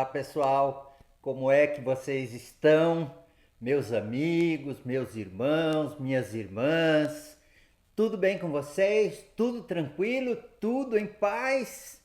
Olá pessoal, como é que vocês estão? Meus amigos, meus irmãos, minhas irmãs, tudo bem com vocês? Tudo tranquilo? Tudo em paz?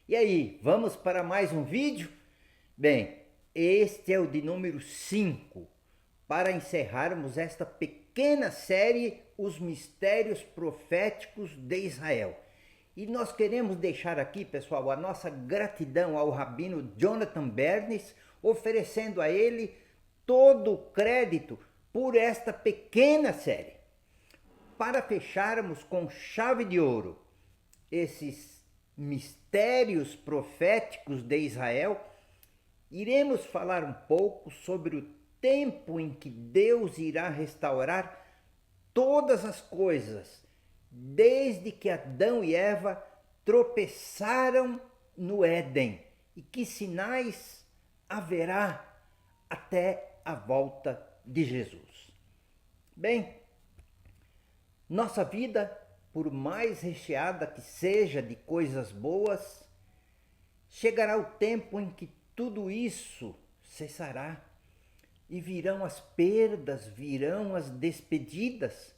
E aí, vamos para mais um vídeo? Bem, este é o de número 5 para encerrarmos esta pequena série Os Mistérios Proféticos de Israel. E nós queremos deixar aqui, pessoal, a nossa gratidão ao Rabino Jonathan Bernis, oferecendo a ele todo o crédito por esta pequena série. Para fecharmos com chave de ouro esses mistérios proféticos de Israel, iremos falar um pouco sobre o tempo em que Deus irá restaurar todas as coisas, desde que Adão e Eva tropeçaram no Éden, e que sinais haverá até a volta de Jesus. Bem, nossa vida, por mais recheada que seja de coisas boas, chegará o tempo em que tudo isso cessará e virão as perdas, virão as despedidas.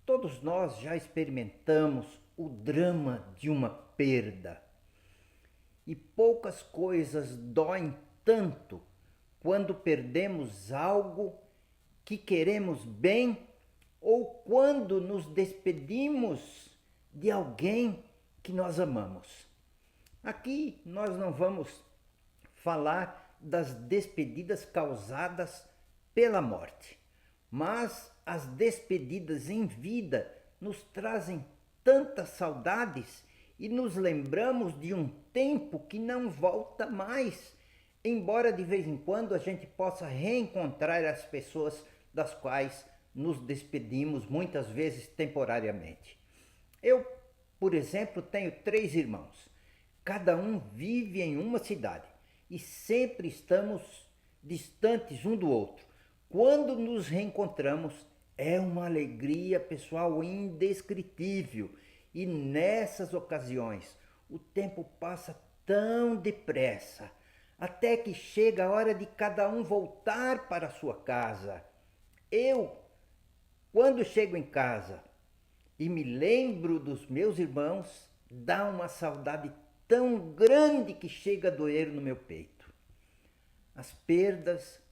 Todos nós já experimentamos o drama de uma perda. E poucas coisas doem tanto quando perdemos algo que queremos bem ou quando nos despedimos de alguém que nós amamos. Aqui nós não vamos falar das despedidas causadas pela morte, mas as despedidas em vida nos trazem tantas saudades e nos lembramos de um tempo que não volta mais, embora de vez em quando a gente possa reencontrar as pessoas das quais nos despedimos, muitas vezes temporariamente. Eu, por exemplo, tenho 3 irmãos. Cada um vive em uma cidade e sempre estamos distantes um do outro. Quando nos reencontramos, é uma alegria, pessoal, indescritível. E nessas ocasiões, o tempo passa tão depressa, até que chega a hora de cada um voltar para a sua casa. Eu, quando chego em casa e me lembro dos meus irmãos, dá uma saudade tão grande que chega a doer no meu peito. As perdas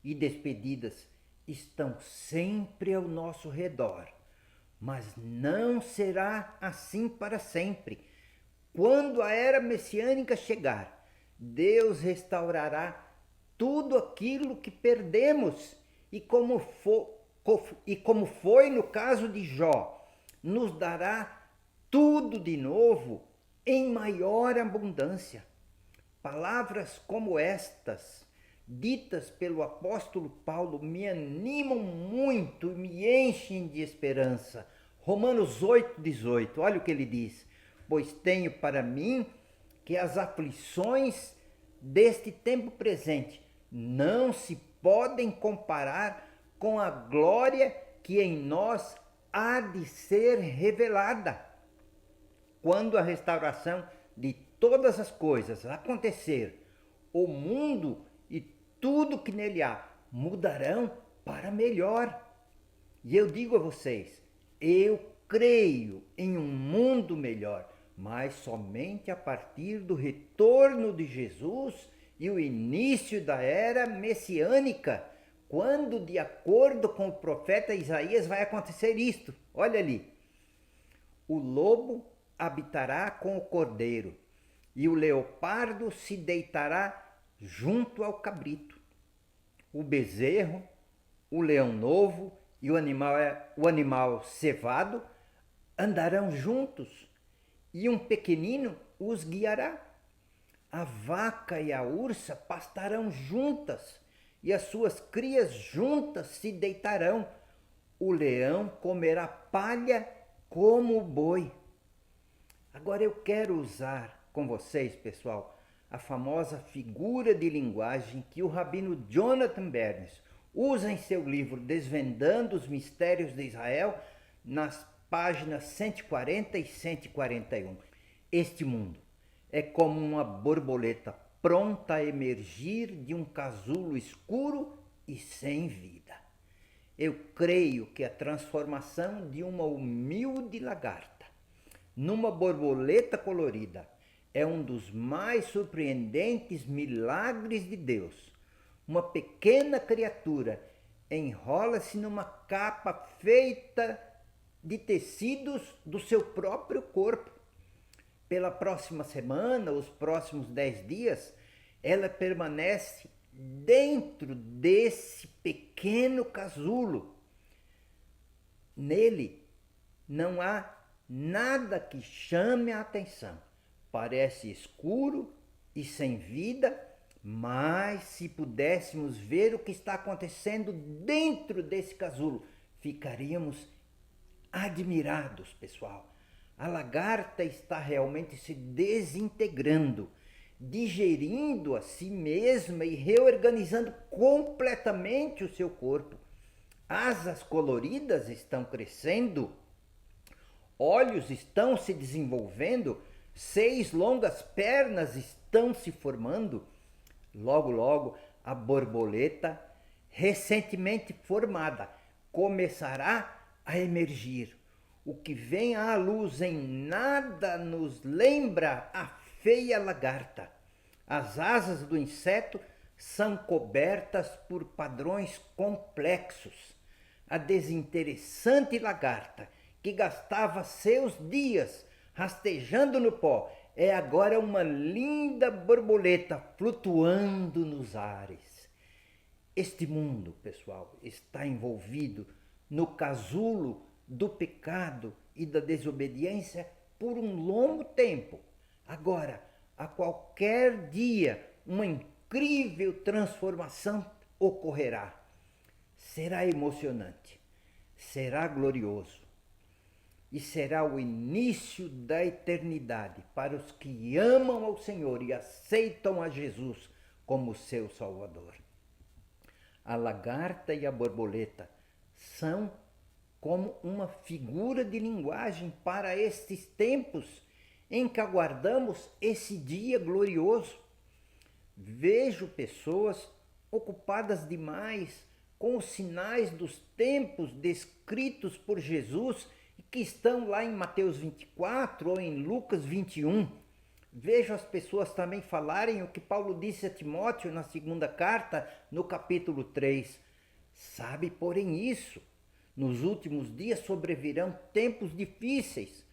e despedidas estão sempre ao nosso redor, mas não será assim para sempre. Quando a era messiânica chegar, Deus restaurará tudo aquilo que perdemos e como foi no caso de Jó, nos dará tudo de novo em maior abundância. Palavras como estas, ditas pelo apóstolo Paulo, me animam muito e me enchem de esperança. Romanos 8,18, olha o que ele diz: pois tenho para mim que as aflições deste tempo presente não se podem comparar com a glória que em nós há de ser revelada. Quando a restauração de todas as coisas acontecer, o mundo e tudo que nele há mudarão para melhor. E eu digo a vocês, eu creio em um mundo melhor, mas somente a partir do retorno de Jesus e o início da era messiânica, quando, de acordo com o profeta Isaías, vai acontecer isto. Olha ali: o lobo habitará com o cordeiro, e o leopardo se deitará junto ao cabrito. O bezerro, o leão novo e o animal cevado andarão juntos, e um pequenino os guiará. A vaca e a ursa pastarão juntas, e as suas crias juntas se deitarão. O leão comerá palha como o boi. Agora eu quero usar com vocês, pessoal, a famosa figura de linguagem que o rabino Jonathan Bernis usa em seu livro Desvendando os Mistérios de Israel, nas páginas 140 e 141. Este mundo é como uma borboleta pronta a emergir de um casulo escuro e sem vida. Eu creio que a transformação de uma humilde lagarta numa borboleta colorida é um dos mais surpreendentes milagres de Deus. Uma pequena criatura enrola-se numa capa feita de tecidos do seu próprio corpo. Pela próxima semana, os próximos 10 dias, ela permanece dentro desse pequeno casulo. Nele não há nada que chame a atenção. Parece escuro e sem vida, mas se pudéssemos ver o que está acontecendo dentro desse casulo, ficaríamos admirados, pessoal. A lagarta está realmente se desintegrando, digerindo a si mesma e reorganizando completamente o seu corpo. Asas coloridas estão crescendo, olhos estão se desenvolvendo, 6 longas pernas estão se formando. Logo, logo, a borboleta, recentemente formada, começará a emergir. O que vem à luz em nada nos lembra a feia lagarta. As asas do inseto são cobertas por padrões complexos. A desinteressante lagarta, que gastava seus dias rastejando no pó, é agora uma linda borboleta flutuando nos ares. Este mundo, pessoal, está envolvido no casulo do pecado e da desobediência por um longo tempo. Agora, a qualquer dia, uma incrível transformação ocorrerá. Será emocionante, será glorioso e será o início da eternidade para os que amam ao Senhor e aceitam a Jesus como seu Salvador. A lagarta e a borboleta são como uma figura de linguagem para estes tempos em que aguardamos esse dia glorioso. Vejo pessoas ocupadas demais com os sinais dos tempos descritos por Jesus que estão lá em Mateus 24 ou em Lucas 21. Vejo as pessoas também falarem o que Paulo disse a Timóteo na segunda carta, no capítulo 3. Sabe, porém, isso. Nos últimos dias sobrevirão tempos difíceis.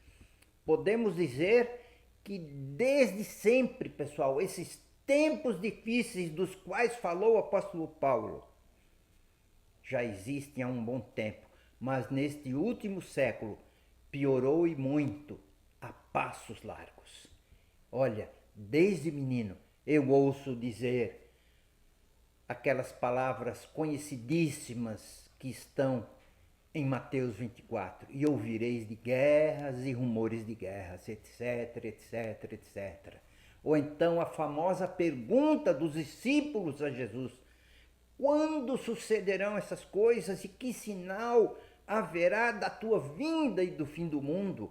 Podemos dizer que desde sempre, pessoal, esses tempos difíceis dos quais falou o apóstolo Paulo já existem há um bom tempo, mas neste último século piorou e muito, a passos largos. Olha, desde menino eu ouço dizer aquelas palavras conhecidíssimas que estão em Mateus 24, e ouvireis de guerras e rumores de guerras, etc, etc, etc. Ou então a famosa pergunta dos discípulos a Jesus: quando sucederão essas coisas e que sinal haverá da tua vinda e do fim do mundo?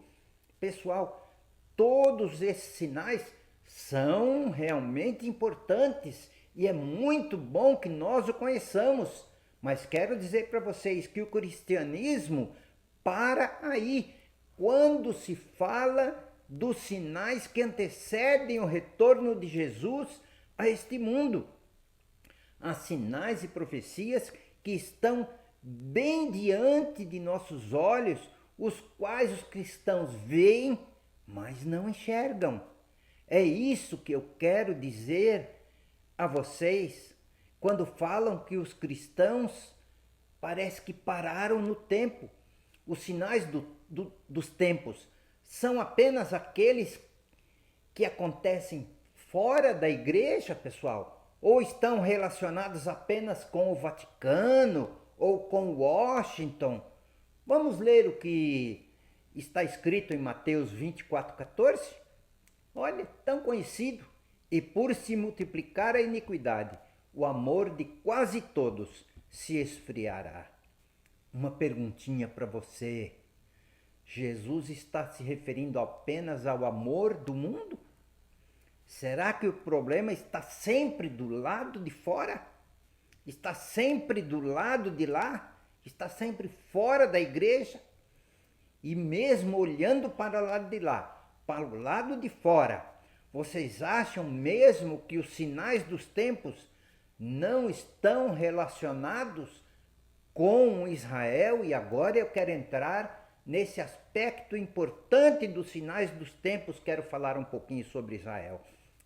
Pessoal, todos esses sinais são realmente importantes e é muito bom que nós o conheçamos. Mas quero dizer para vocês que o cristianismo para aí quando se fala dos sinais que antecedem o retorno de Jesus a este mundo. Há sinais e profecias que estão bem diante de nossos olhos, os quais os cristãos veem, mas não enxergam. É isso que eu quero dizer a vocês quando falam que os cristãos parece que pararam no tempo. Os sinais dos tempos são apenas aqueles que acontecem fora da igreja, pessoal? Ou estão relacionados apenas com o Vaticano ou com Washington? Vamos ler o que está escrito em Mateus 24:14? Olha, tão conhecido. E por se multiplicar a iniquidade, o amor de quase todos se esfriará. Uma perguntinha para você. Jesus está se referindo apenas ao amor do mundo? Será que o problema está sempre do lado de fora? Está sempre do lado de lá? Está sempre fora da igreja? E mesmo olhando para o lado de lá, para o lado de fora, vocês acham mesmo que os sinais dos tempos não estão relacionados com Israel? E agora eu quero entrar nesse aspecto importante dos sinais dos tempos, quero falar um pouquinho sobre Israel.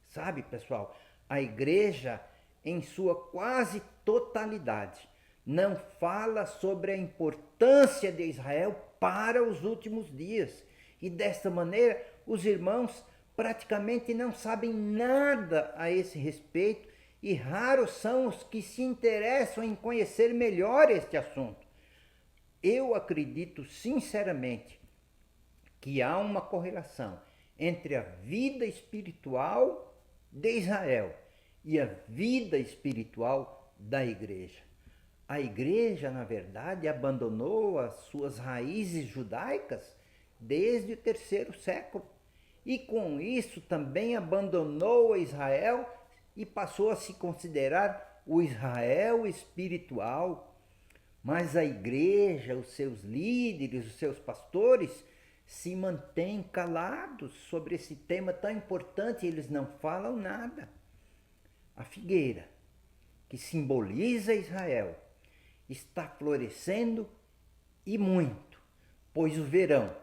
Sabe, pessoal, a igreja, em sua quase totalidade, não fala sobre a importância de Israel para os últimos dias. E desta maneira, os irmãos praticamente não sabem nada a esse respeito e raros são os que se interessam em conhecer melhor este assunto. Eu acredito sinceramente que há uma correlação entre a vida espiritual de Israel e a vida espiritual da igreja. A igreja, na verdade, abandonou as suas raízes judaicas desde o 3º século e com isso também abandonou Israel e passou a se considerar o Israel espiritual. Mas a igreja, os seus líderes, os seus pastores se mantêm calados sobre esse tema tão importante, eles não falam nada. A figueira, que simboliza Israel, está florescendo e muito, pois o verão,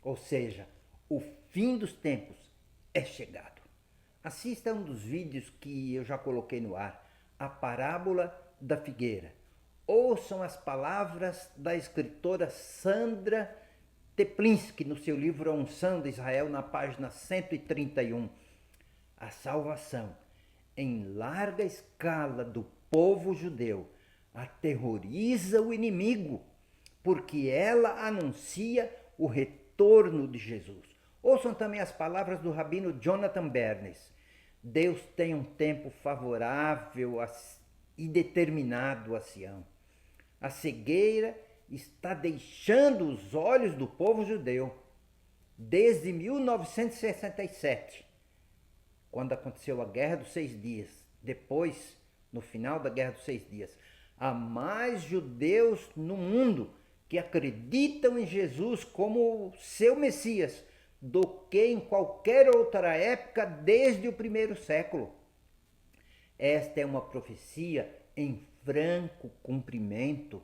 ou seja, o fim dos tempos, é chegado. Assista um dos vídeos que eu já coloquei no ar, a parábola da figueira. Ouçam as palavras da escritora Sandra Teplinsky no seu livro A Unção de Israel, na página 131. A salvação em larga escala do povo judeu aterroriza o inimigo, porque ela anuncia o retorno de Jesus. Ouçam também as palavras do rabino Jonathan Bernes. Deus tem um tempo favorável e determinado a Sião. A cegueira está deixando os olhos do povo judeu desde 1967, quando aconteceu a Guerra dos 6 Dias. Depois, no final da Guerra dos 6 Dias, há mais judeus no mundo que acreditam em Jesus como seu Messias do que em qualquer outra época desde o 1º século. Esta é uma profecia em franco cumprimento.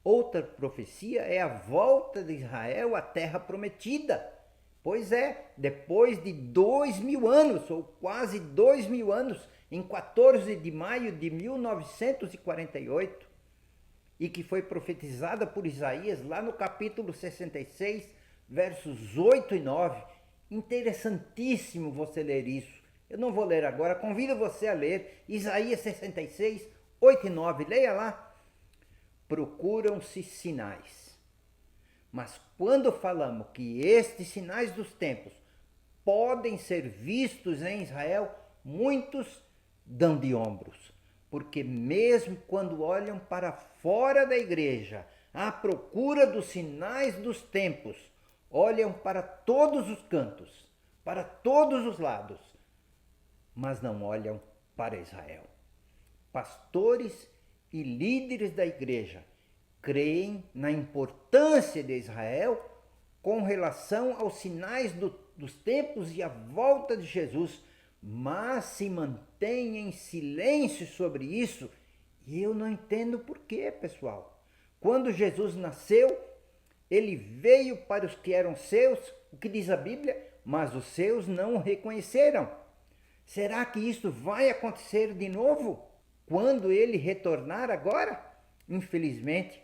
Outra profecia é a volta de Israel à terra prometida. Pois é, depois de 2000 anos, ou quase 2000 anos, em 14 de maio de 1948, e que foi profetizada por Isaías lá no capítulo 66, versos 8 e 9. Interessantíssimo você ler isso. Eu não vou ler agora, convido você a ler Isaías 66, 8 e 9. Leia lá. Procuram-se sinais. Mas quando falamos que estes sinais dos tempos podem ser vistos em Israel, muitos dão de ombros. Porque mesmo quando olham para fora da igreja, à procura dos sinais dos tempos, olham para todos os cantos, para todos os lados, mas não olham para Israel. Pastores e líderes da igreja creem na importância de Israel com relação aos sinais dos tempos e à volta de Jesus, mas se mantêm em silêncio sobre isso, e eu não entendo por quê, pessoal. Quando Jesus nasceu, ele veio para os que eram seus, o que diz a Bíblia, mas os seus não o reconheceram. Será que isso vai acontecer de novo quando ele retornar agora? Infelizmente,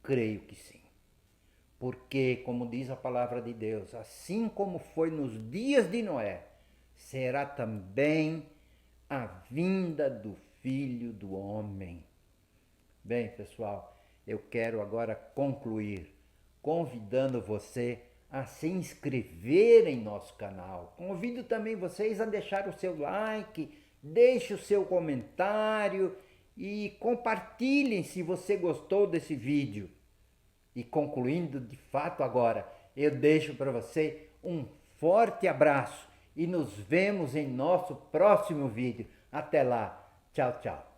creio que sim. Porque, como diz a palavra de Deus, assim como foi nos dias de Noé, será também a vinda do Filho do Homem. Bem, pessoal, eu quero agora concluir convidando você a se inscrever em nosso canal. Convido também vocês a deixar o seu like, deixe o seu comentário e compartilhem se você gostou desse vídeo. E concluindo de fato agora, eu deixo para você um forte abraço e nos vemos em nosso próximo vídeo. Até lá. Tchau, tchau.